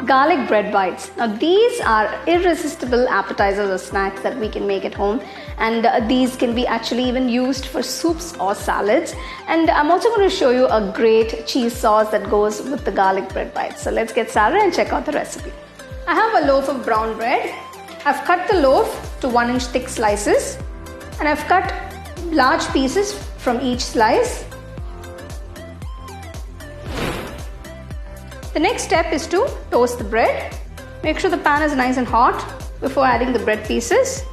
garlic bread bites. Now these are irresistible appetizers or snacks that we can make at home, and these can be actually even used for soups or salads. And I'm also going to show you a great cheese sauce that goes with the garlic bread bites. So let's get started and check out the recipe. I have a loaf of brown bread. I've cut the loaf to 1 inch thick slices, and I've cut large pieces from each slice. The next step is to toast the bread. Make sure the pan is nice and hot before adding the bread pieces.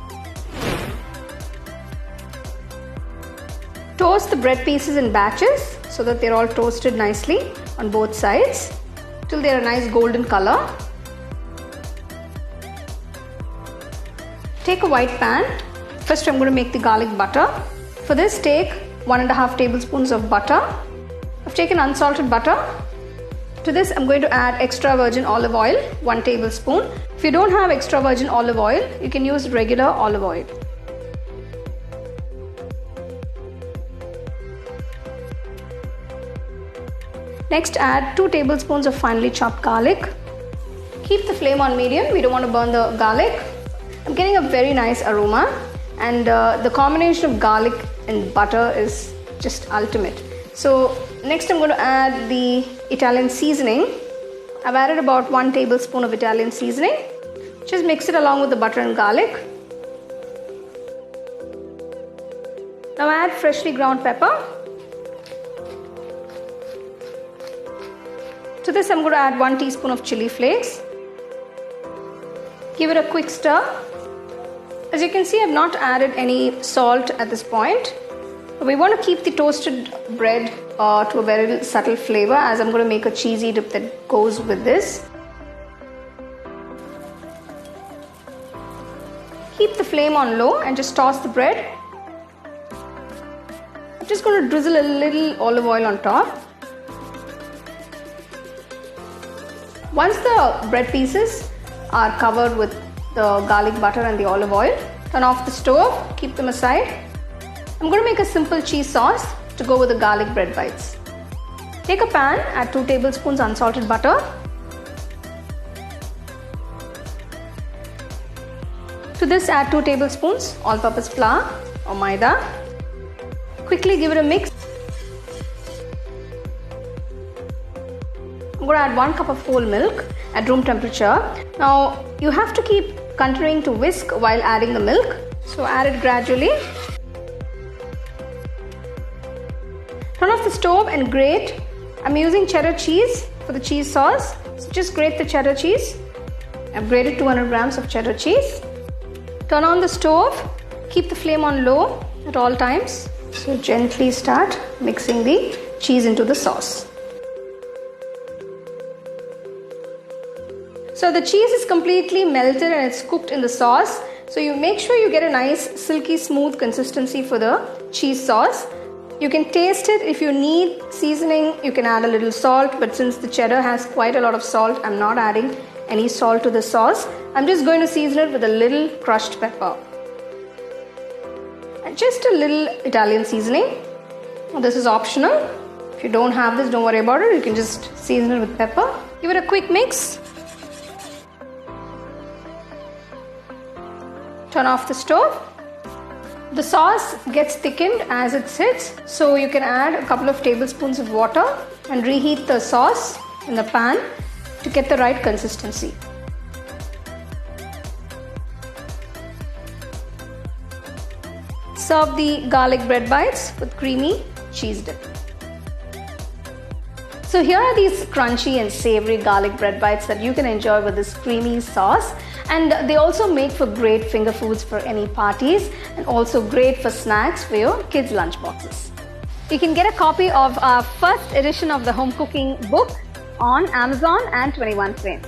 Toast the bread pieces in batches so that they're all toasted nicely on both sides till they're a nice golden color. Take a white pan. First I'm going to make the garlic butter. For this, take 1.5 tablespoons of butter. I've taken unsalted butter. To this, I'm going to add extra virgin olive oil, 1 tablespoon. If you don't have extra virgin olive oil, you can use regular olive oil. Next, add 2 tablespoons of finely chopped garlic. Keep the flame on medium. We don't want to burn the garlic. I'm getting a very nice aroma, and the combination of garlic and butter is just ultimate. So next I'm going to add the Italian seasoning. I've added about 1 tablespoon of Italian seasoning. Just mix it along with the butter and garlic. Now add freshly ground pepper. To this I'm going to add 1 teaspoon of chili flakes. Give it a quick stir. As you can see, I've not added any salt at this point. We want to keep the toasted bread to a very subtle flavor, as I'm going to make a cheesy dip that goes with this. Keep the flame on low and just toss the bread. I'm just going to drizzle a little olive oil on top. Once the bread pieces are covered with the garlic butter and the olive oil, turn off the stove, keep them aside. I'm going to make a simple cheese sauce to go with the garlic bread bites. Take a pan, add 2 tablespoons unsalted butter. To this, add 2 tablespoons all-purpose flour or maida. Quickly give it a mix. I'm going to add 1 cup of whole milk at room temperature. Now you have to keep continuing to whisk while adding the milk, so add it gradually. Turn off the stove and grate. I'm using cheddar cheese for the cheese sauce, so just grate the cheddar cheese. I've grated 200 grams of cheddar cheese. Turn on the stove, keep the flame on low at all times. So gently start mixing the cheese into the sauce. So the cheese is completely melted and it's cooked in the sauce. So you make sure you get a nice silky smooth consistency for the cheese sauce. You can taste it. If you need seasoning, you can add a little salt, but since the cheddar has quite a lot of salt, I'm not adding any salt to the sauce. I'm just going to season it with a little crushed pepper and just a little Italian seasoning. This is optional. If you don't have this, don't worry about it. You can just season it with pepper. Give it a quick mix. Turn off the stove. The sauce gets thickened as it sits, so you can add a couple of tablespoons of water and reheat the sauce in the pan to get the right consistency. Serve the garlic bread bites with creamy cheese dip. So here are these crunchy and savory garlic bread bites that you can enjoy with this creamy sauce. And they also make for great finger foods for any parties, and also great for snacks for your kids' lunch boxes. You can get a copy of our first edition of the home cooking book on Amazon and 21 Frames.